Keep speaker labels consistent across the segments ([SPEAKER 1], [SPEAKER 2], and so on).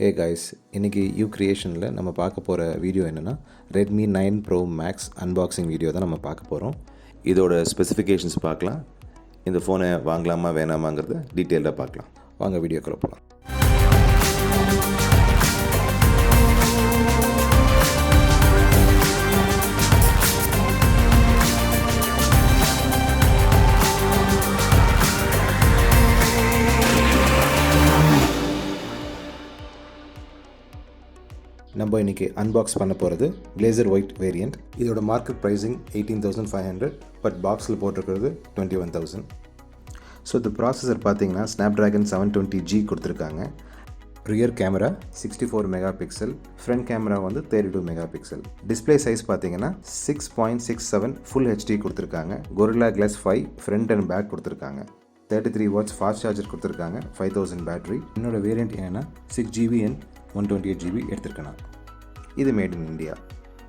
[SPEAKER 1] Hey guys, இன்றைக்கி you கிரியேஷனில் நம்ம பார்க்க போகிற வீடியோ என்னென்னா Redmi 9 Pro Max unboxing video தான் நம்ம பார்க்க போகிறோம். இதோட ஸ்பெசிஃபிகேஷன்ஸ் பார்க்கலாம், இந்த ஃபோனை வாங்கலாமா வேணாமாங்கிறத டீட்டெயில்டாக பார்க்கலாம். வாங்க வீடியோக்குள்ள போகலாம். நம்ம இன்றைக்கி அன்பாக்ஸ் பண்ண போகிறது Glacier ஒயிட் வேரியண்ட். இதோட மார்க்கெட் ப்ரைஸிங் 18,500, பட் பாக்ஸில் போட்டிருக்கிறது 21,000. ஸோ இந்த ப்ராசஸர் பார்த்தீங்கன்னா ஸ்னாப்ட்ராகன் 720G கொடுத்துருக்காங்க. Rear camera 64 mega pixel, front camera வந்து 32 மெகா பிக்சல். டிஸ்பிளே சைஸ் பார்த்தீங்கன்னா 6.67 ஃபுல் ஹெச்டி கொடுத்துருக்காங்க. Gorilla Glass 5 front and back கொடுத்துருக்காங்க. 33 வாட்ஸ் ஃபாஸ்ட் சார்ஜர் கொடுத்துருக்காங்க. 5000 பேட்டரி. என்னோட வேரியண்ட் என்னென்னா 6GB and 128GB எடுத்துருக்கேன். இது மேட் இன் இந்தியா.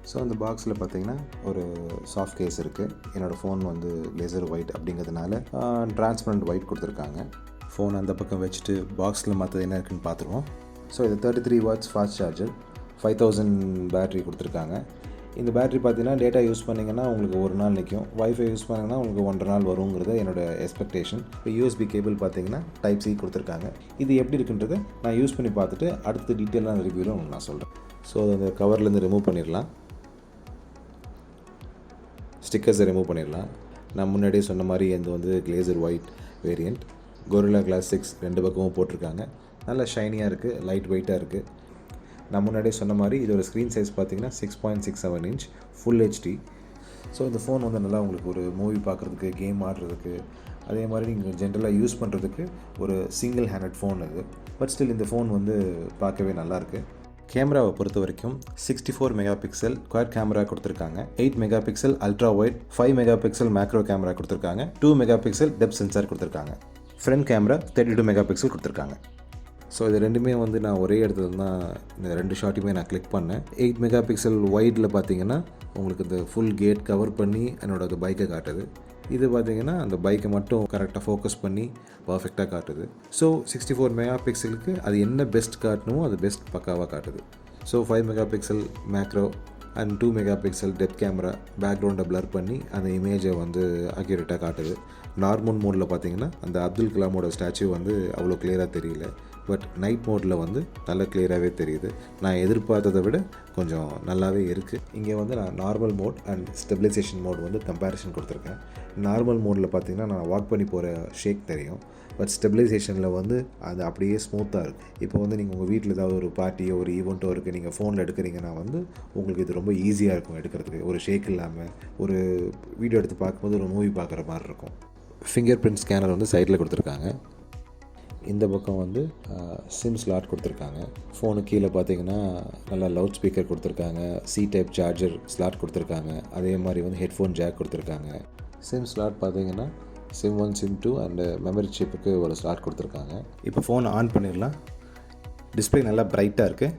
[SPEAKER 1] ஸோ அந்த பாக்ஸில் பார்த்தீங்கன்னா ஒரு சாஃப்ட் கேஸ் இருக்குது. என்னோடய ஃபோன் வந்து Glacier ஒயிட் அப்படிங்கிறதுனால டிரான்ஸ்பரண்ட் ஒயிட் கொடுத்துருக்காங்க. ஃபோன் அந்த பக்கம் வச்சுட்டு பாக்ஸில் மற்றது என்ன இருக்குன்னு பார்த்துருவோம். ஸோ இது 33 வாட்ஸ் ஃபாஸ்ட் சார்ஜர், 5000 பேட்டரி கொடுத்துருக்காங்க. இந்த பேட்டரி பார்த்தீங்கன்னா டேட்டா யூஸ் பண்ணிங்கன்னா உங்களுக்கு ஒரு நாள் நிற்கும். வைஃபை யூஸ் பண்ணிங்கன்னா உங்களுக்கு 1.5 நாள் வருங்கிறது என்னோடய எக்ஸ்பெக்டேஷன். இப்போ யூஎஸ்பி கேபிள் பார்த்தீங்கன்னா டைப் சி கொடுத்துருக்காங்க. இது எப்படி இருக்குன்றதை நான் யூஸ் பண்ணி பார்த்துட்டு அடுத்த டீட்டெயிலான ரிவ்யூவில் உங்களுக்கு நான் சொல்கிறேன். ஸோ அந்த கவர்லேருந்து ரிமூவ் பண்ணிடலாம், ஸ்டிக்கர்ஸை ரிமூவ் பண்ணிடலாம். நான் முன்னாடியே சொன்ன மாதிரி இது வந்து Glacier white variant. Gorilla Glass 6 ரெண்டு பக்கமும் போட்டிருக்காங்க. நல்லா ஷைனியாக இருக்குது, லைட் வெயிட்டாக இருக்குது. நான் முன்னாடியே சொன்ன மாதிரி இதோட ஸ்க்ரீன் சைஸ் பார்த்தீங்கன்னா 6.67 இன்ச் ஃபுல் ஹெச்டி. ஸோ இந்த ஃபோன் வந்து நல்லா உங்களுக்கு ஒரு மூவி பார்க்குறதுக்கு, கேம் ஆடுறதுக்கு, அதே மாதிரி நீங்கள் ஜென்ரலாக யூஸ் பண்ணுறதுக்கு ஒரு சிங்கிள் ஹேண்டட் ஃபோன் இது. பட் ஸ்டில் இந்த ஃபோன் வந்து பார்க்கவே நல்லாயிருக்கு. கேமராவை பொறுத்த வரைக்கும் 64 மெகா பிக்சல் குவாட் கேமரா கொடுத்துருக்காங்க. 8 mega pixel ultra white, 5 mega pixel macro camera கொடுத்துருக்காங்க. 2 மெகா பிக்சல் டெப்த் சென்சார் கொடுத்துருக்காங்க. ஃப்ரண்ட் கேமரா 32 மெகா பிக்சல் கொடுத்துருக்காங்க. ஸோ இது ரெண்டுமே வந்து நான் ஒரே இடத்துல தான் இந்த ரெண்டு ஷாட்டையுமே நான் கிளிக் பண்ணேன். 8 மெகா பிக்சல் ஒயிட்டில் பார்த்தீங்கன்னா உங்களுக்கு இந்த ஃபுல் கேட் கவர் பண்ணி என்னோட பைக்கை காட்டுது. இது பார்த்தீங்கன்னா அந்த பைக்கை மட்டும் கரெக்டாக ஃபோக்கஸ் பண்ணி பர்ஃபெக்டாக காட்டுது. ஸோ 64 மெகா பிக்சலுக்கு அது என்ன பெஸ்ட் காட்டணுமோ அது பெஸ்ட் பக்காவாக காட்டுது. So 5 mega pixel macro and 2 mega pixel depth camera பேக்ரவுண்டை ப்ளர் பண்ணி அந்த இமேஜை வந்து அக்யூரேட்டாக காட்டுது. நார்மல் மோடில் பார்த்தீங்கன்னா அந்த அப்துல் கலாமோட ஸ்டாச்சு வந்து அவ்வளோ கிளியராக தெரியல, பட் நைட் மோடில் வந்து நல்லா கிளியராகவே தெரியுது. நான் எதிர்பார்த்ததை விட கொஞ்சம் நல்லாவே இருக்குது. இங்கே வந்து நான் normal mode and stabilization mode வந்து கம்பேரிஷன் கொடுத்துருக்கேன். நார்மல் மோடில் பார்த்தீங்கன்னா நான் வாக் பண்ணி போகிற ஷேக் தெரியும், பட் ஸ்டெபிலைசேஷனில் வந்து அது அப்படியே ஸ்மூத்தாக இருக்குது. இப்போ வந்து நீங்கள் உங்கள் வீட்டில் ஏதாவது ஒரு பார்ட்டியோ ஒரு ஈவெண்ட்டோ இருக்குது, நீங்கள் ஃபோனில் எடுக்கிறீங்கன்னா வந்து உங்களுக்கு இது ரொம்ப ஈஸியாக இருக்கும் எடுக்கிறதுக்கு. ஒரு ஷேக் இல்லாமல் ஒரு வீடியோ எடுத்து பார்க்கும்போது ஒரு மூவி பார்க்குற மாதிரி இருக்கும். ஃபிங்கர் பிரிண்ட் ஸ்கேனர் வந்து சைடில் கொடுத்துருக்காங்க. இந்த பக்கம் வந்து சிம் ஸ்லாட் கொடுத்துருக்காங்க. ஃபோனுக்கு கீழே பார்த்தீங்கன்னா நல்லா லவுட் ஸ்பீக்கர் கொடுத்துருக்காங்க. சி டைப் சார்ஜர் ஸ்லாட் கொடுத்துருக்காங்க. அதே மாதிரி வந்து ஹெட்ஃபோன் ஜாக் கொடுத்துருக்காங்க. சிம் ஸ்லாட் பார்த்தீங்கன்னா சிம் 1 சிம் 2 அண்டு மெமரி சிப்புக்கு ஒரு ஸ்லாட் கொடுத்துருக்காங்க. இப்போ ஃபோன் ஆன் பண்ணிடலாம். டிஸ்பிளே நல்லா பிரைட்டாக இருக்குது.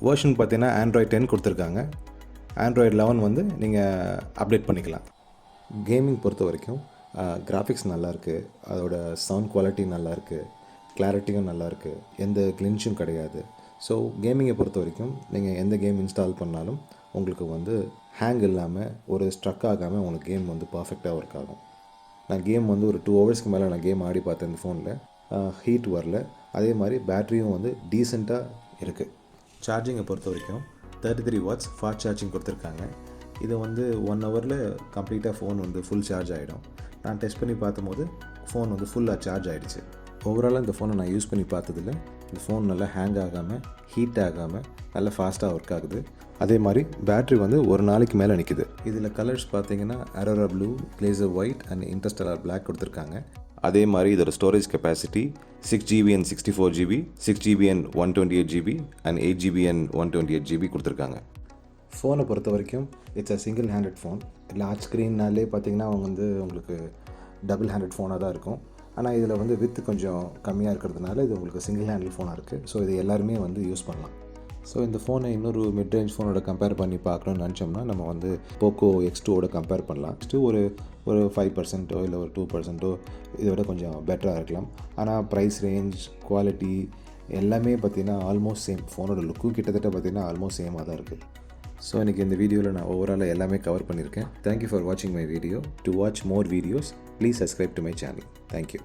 [SPEAKER 1] வேர்ஷன் பார்த்தீங்கன்னா Android 10 கொடுத்துருக்காங்க. Android 11 வந்து நீங்கள் அப்டேட் பண்ணிக்கலாம். கேமிங் பொறுத்த வரைக்கும் கிராஃபிக்ஸ் நல்லாயிருக்கு, அதோட சவுண்ட் குவாலிட்டி நல்லாயிருக்கு, கிளாரிட்டியும் நல்லாயிருக்கு, எந்த கிளின்ச்சும் கிடையாது. ஸோ கேமிங்கை பொறுத்த வரைக்கும் நீங்கள் எந்த கேம் இன்ஸ்டால் பண்ணாலும் உங்களுக்கு வந்து ஹேங் இல்லாமல் ஒரு ஸ்ட்ரக் ஆகாமல் உங்களுக்கு கேம் வந்து பர்ஃபெக்டாக ஒர்க் ஆகும். நான் கேம் வந்து ஒரு 2 ஹவர்ஸ்க்கு மேலே நான் கேம் ஆடி பார்த்தேன். இந்த ஃபோனில் ஹீட் வரல. அதே மாதிரி பேட்டரியும் வந்து டீசெண்டாக இருக்குது. சார்ஜிங்கை பொறுத்த வரைக்கும் 33 வாட்ஸ் ஃபாஸ்ட் சார்ஜிங் கொடுத்துருக்காங்க. இதை வந்து 1 ஹவரில் கம்ப்ளீட்டாக ஃபோன் வந்து ஃபுல் சார்ஜ் ஆகிடும். நான் டெஸ்ட் பண்ணி பார்த்தபோது ஃபோன் வந்து ஃபுல்லாக சார்ஜ் ஆகிடுச்சு. ஓவராலாக இந்த ஃபோனை நான் யூஸ் பண்ணி பார்த்ததில்ல. இந்த ஃபோன் நல்லா ஹேங் ஆகாமல், ஹீட் ஆகாமல் நல்லா ஃபாஸ்ட்டாக ஒர்க் ஆகுது. அதே மாதிரி பேட்ரி வந்து ஒரு நாளைக்கு மேலே நிற்குது. இதில் கலர்ஸ் பார்த்தீங்கன்னா Aurora blue, Glacier white and interstellar black கொடுத்துருக்காங்க. அதே மாதிரி இதோட storage capacity 6GB and 64GB, 6GB and 128GB and 8GB and 128GB கொடுத்துருக்காங்க. ஃபோனை பொறுத்த வரைக்கும் it's a single handed phone. Large ஸ்க்ரீன்னாலே பார்த்தீங்கன்னா அவங்க வந்து உங்களுக்கு டபுள் ஹேண்டட் ஃபோனாக தான் இருக்கும். ஆனால் இதில் வந்து வித்து கொஞ்சம் கம்மியாக இருக்கிறதுனால இது உங்களுக்கு சிங்கிள் ஹேண்டல் ஃபோனாக இருக்குது. ஸோ இது எல்லாருமே வந்து யூஸ் பண்ணலாம். ஸோ இந்த ஃபோனை இன்னொரு மிட் ரேஞ்ச் ஃபோனோட கம்பேர் பண்ணி பார்க்கணும்னு நினச்சோம்னா நம்ம வந்து போக்கோ X2ஓட கம்பேர் பண்ணலாம். X2 ஒரு 5% இல்லை ஒரு 2% இதை விட கொஞ்சம் பெட்டராக இருக்கலாம். ஆனால் ப்ரைஸ் ரேஞ்ச், குவாலிட்டி எல்லாமே பார்த்திங்கன்னா ஆல்மோஸ்ட் சேம். ஃபோனோட லுக்கும் கிட்டத்தட்ட பார்த்திங்கன்னா ஆல்மோஸ்ட் சேமாக தான் இருக்குது. ஸோ எனக்கு இந்த வீடியோவில் நான் ஓவராலாக எல்லாமே கவர் பண்ணியிருக்கேன். தேங்க்யூ ஃபார் வாட்சிங் my video. To watch more videos please subscribe to my channel. Thank you.